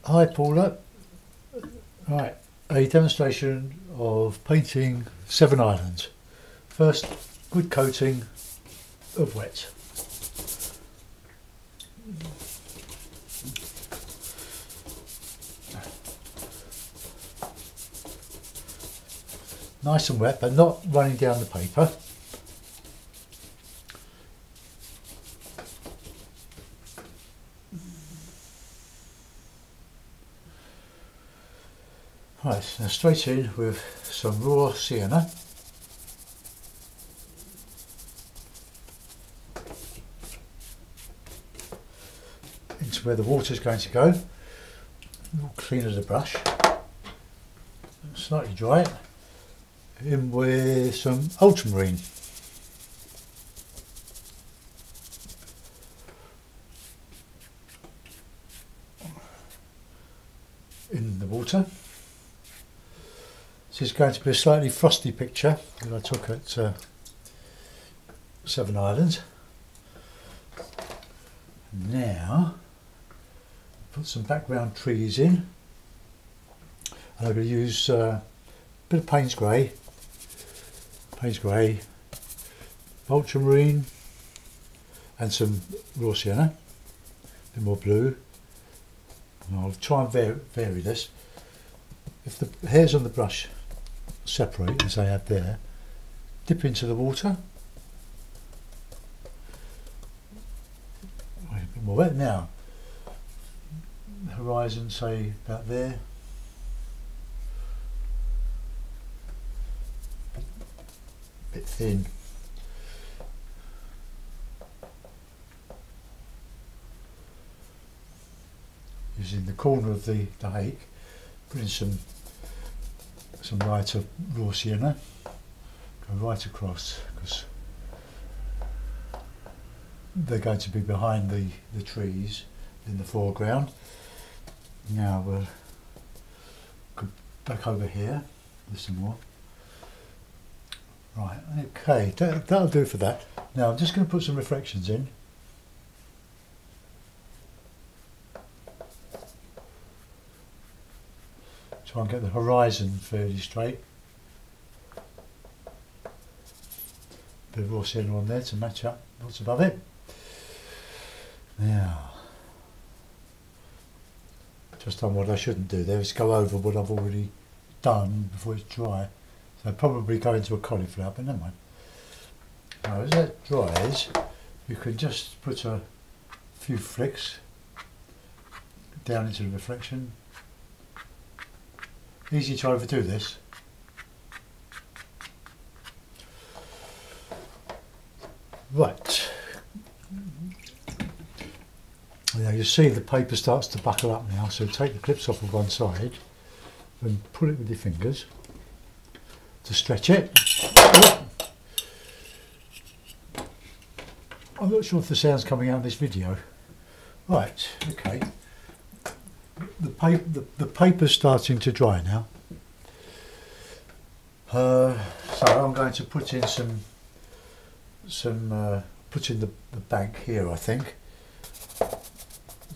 Hi Paula. Right, a demonstration of painting Seven Islands. First, good coating of wet. Nice and wet, but not running down the paper. Right, now straight in with some raw sienna. Into where the water is going to go. We'll clean the brush. Slightly dry it. In with some ultramarine. In the water. This is going to be a slightly frosty picture that I took at Seven Islands. Now, put some background trees in, and I'm going to use a bit of Payne's Grey, ultramarine, and some raw sienna, a bit more blue. And I'll try and vary this. If the hairs on the brush separate as I have there, dip into the water. A bit more wet now. The horizon, say about there. Bit thin. Using the corner of the hake, put in some lighter raw sienna, go right across because they're going to be behind the trees in the foreground. Now we'll go back over here with some more. Right, okay, that'll do for that. Now I'm just going to put some reflections in. Try and get the horizon fairly straight. Bit of raw sienna on there to match up what's above it. Now, just done what I shouldn't do there is go over what I've already done before it's dry. So I'd probably go into a cauliflower, but never mind. Now as that dries, you can just put a few flicks down into the reflection. Easy to overdo this. Right. Now you see the paper starts to buckle up now, so take the clips off of one side and pull it with your fingers to stretch it. I'm not sure if the sound's coming out in this video. Right, okay. The paper's starting to dry now. So I'm going to put in put in the bank here, I think,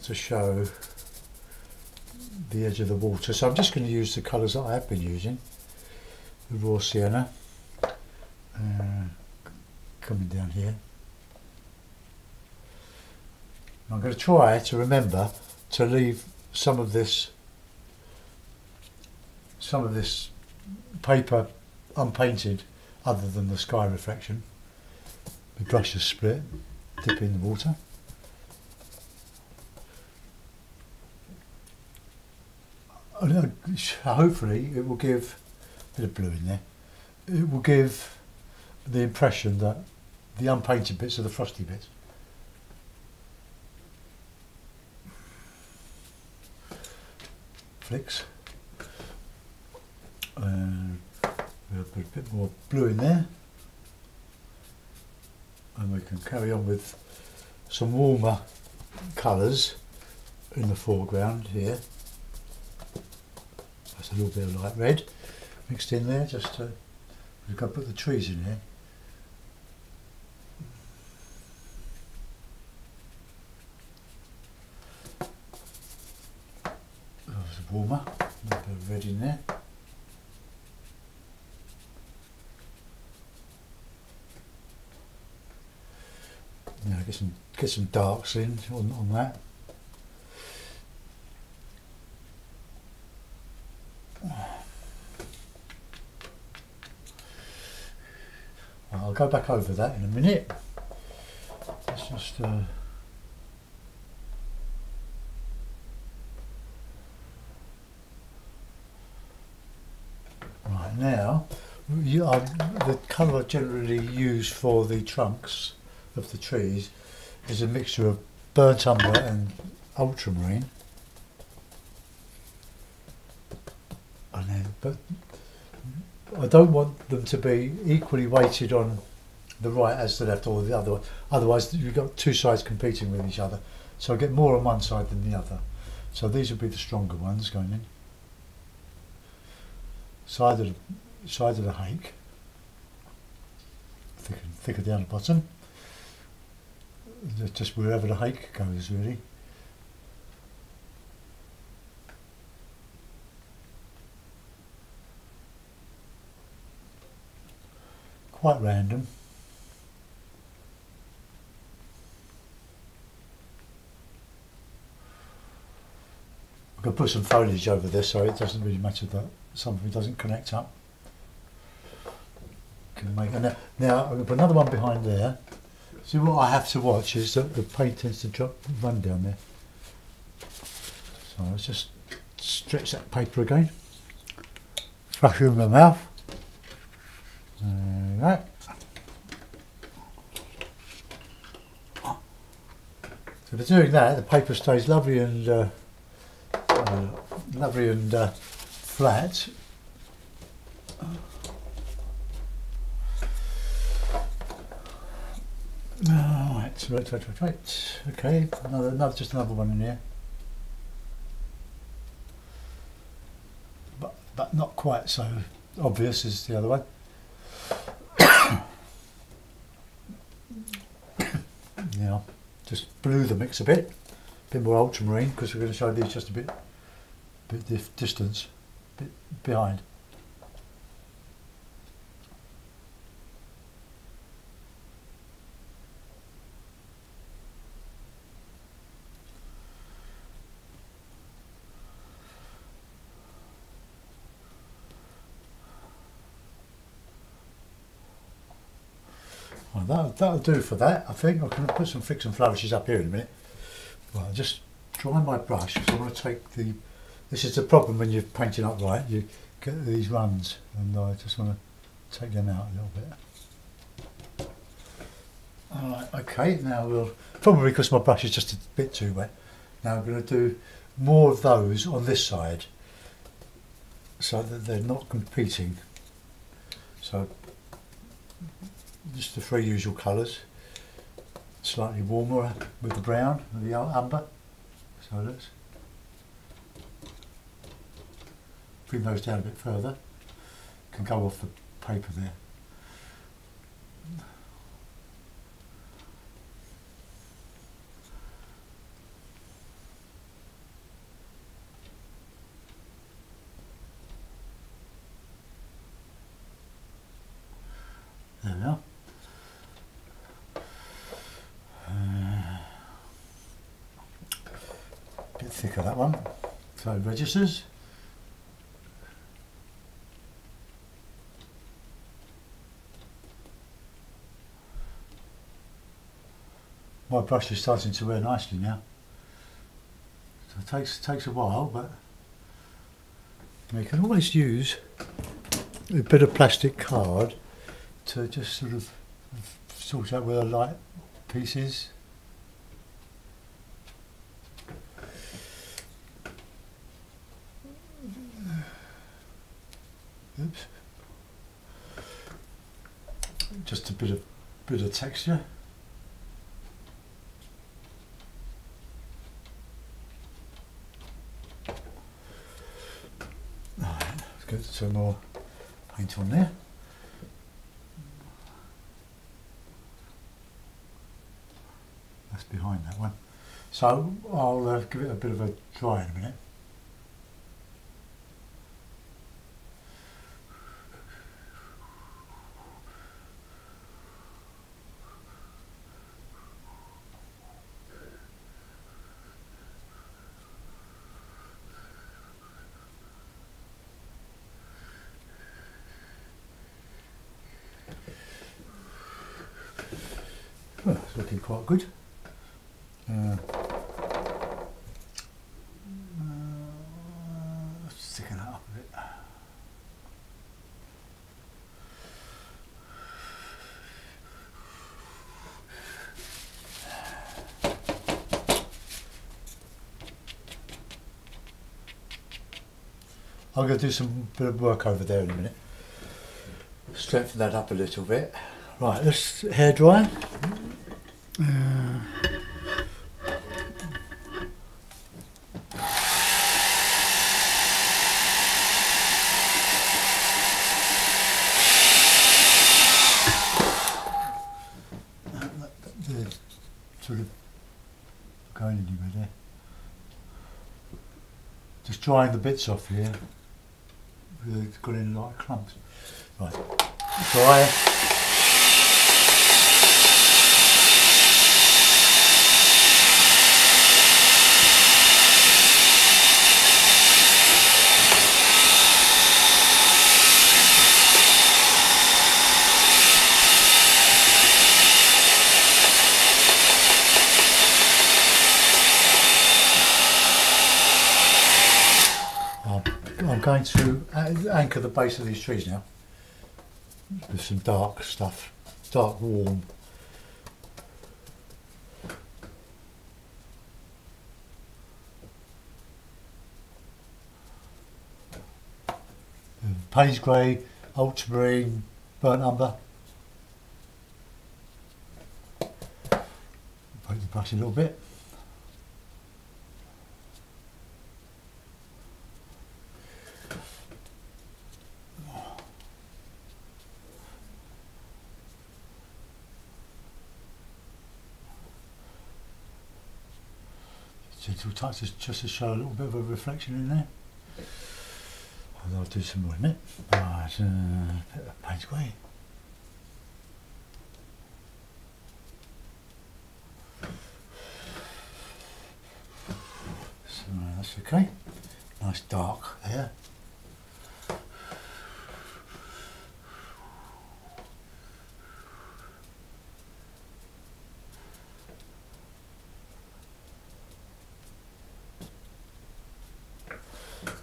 to show the edge of the water. So I'm just going to use the colours that I have been using. The raw sienna coming down here. And I'm going to try to remember to leave some of this paper unpainted other than the sky reflection. The brush is split, dip in the water. And hopefully it will give a bit of blue in there. It will give the impression that the unpainted bits are the frosty bits. Flicks. We'll put a bit more blue in there, and we can carry on with some warmer colours in the foreground here. That's a little bit of light red mixed in there, just to, we've got to put the trees in here. warmer. A little bit of red in there. Now get some darks in on that. I'll go back over that in a minute. Let's just right now, the colour I generally use for the trunks of the trees is a mixture of burnt umber and ultramarine. But I don't want them to be equally weighted on the right as the left or the other one. Otherwise you've got two sides competing with each other. So I get more on one side than the other. So these would be the stronger ones going in. Side of the hake. Thicker down the bottom. Just wherever the hake goes really. Quite random. I could put some foliage over this so it doesn't really matter that something doesn't connect up. Can make now I'm going to put another one behind there. See, what I have to watch is that the paint tends to run down there. So let's just stretch that paper again. Flush it in my mouth. There we go. So by doing that, the paper stays lovely and flat. Right. Okay, just another one in here, but not quite so obvious as the other one. Now, just blue the mix a bit more ultramarine because we're going to show these just a bit distance, bit behind. Well, that'll do for that, I think. I can put some flicks and flourishes up here in a minute. Well, I'll just dry my brush because I want to take the... This is the problem when you're painting up right, you get these runs and I just want to take them out a little bit. Alright, okay, now we'll... Probably because my brush is just a bit too wet. Now I'm going to do more of those on this side so that they're not competing. So just the three usual colours, slightly warmer with the brown and the umber. So let's bring those down a bit further. Can go off the paper there. There we are. Bit thicker that one, so it registers. My brush is starting to wear nicely now, so it takes a while, but you can always use a bit of plastic card to just sort of sort out where the light piece is. Oops. Just a bit of texture. Right, let's get some more paint on there. That's behind that one. So I'll give it a bit of a dry in a minute. Oh, it's looking quite good. Sticking that up a bit. I'm going to do some bit of work over there in a minute. Strengthen that up a little bit. Right, let's hair dry. Sort of going anywhere there. Just drying the bits off here. It's got in like clumps. Right, dry. I'm going to anchor the base of these trees now with some dark stuff, dark warm. Payne's grey, ultramarine, burnt umber. Break the brush a little bit. Gentle touches just to show a little bit of a reflection in there. And I'll do some more in it. Right, bit of Payne's grey. So that's okay. Nice dark there.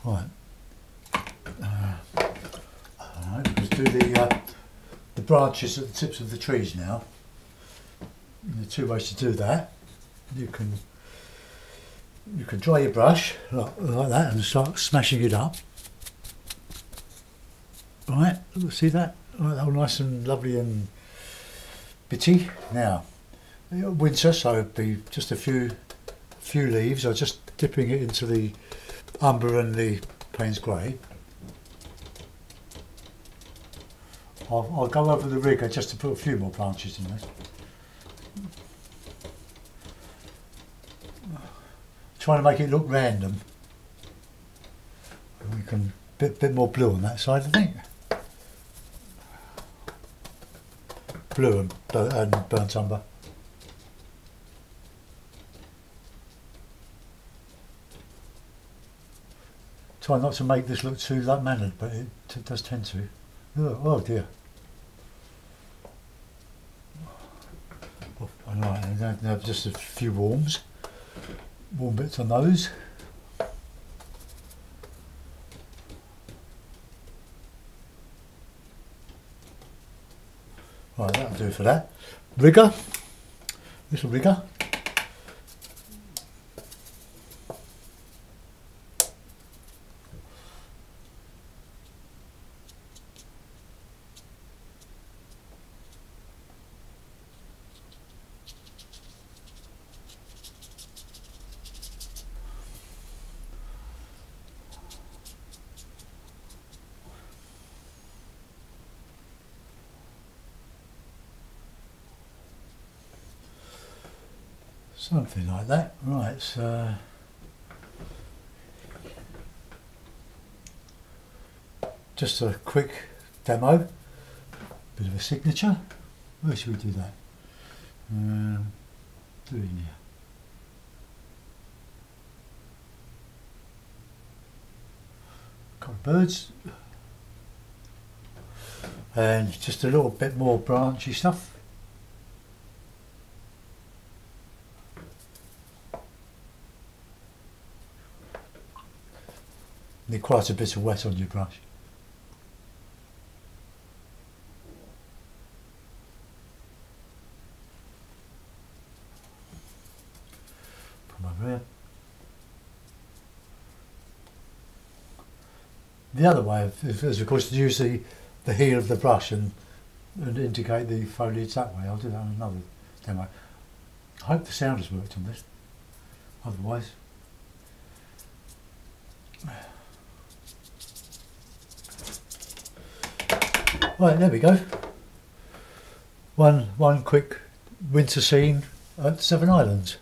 Right. Let's do the branches at the tips of the trees now. There are two ways to do that. You can dry your brush like that and start smashing it up. Right, see that? Right, all nice and lovely and bitty. Now, winter, so it'd be just a few leaves. I'm just dipping it into the umber and the Payne's grey. I'll go over the rigger just to put a few more branches in there. Trying to make it look random. We can bit more blue on that side, I think. Blue and burnt umber. Try not to make this look too mannered, but it does tend to. Oh dear. Right, just a few warm bits on those. Right, that'll do for that. Rigger, little rigger. Something like that. Right, so just a quick demo, bit of a signature. Where should we do that? Do it in here. Couple of birds, and just a little bit more branchy stuff. Need quite a bit of wet on your brush. Put them over here. The other way is of course to use the heel of the brush and indicate the foliage that way. I'll do that on another demo. I hope the sound has worked on this. Otherwise, right, there we go. One quick winter scene at Seven Islands.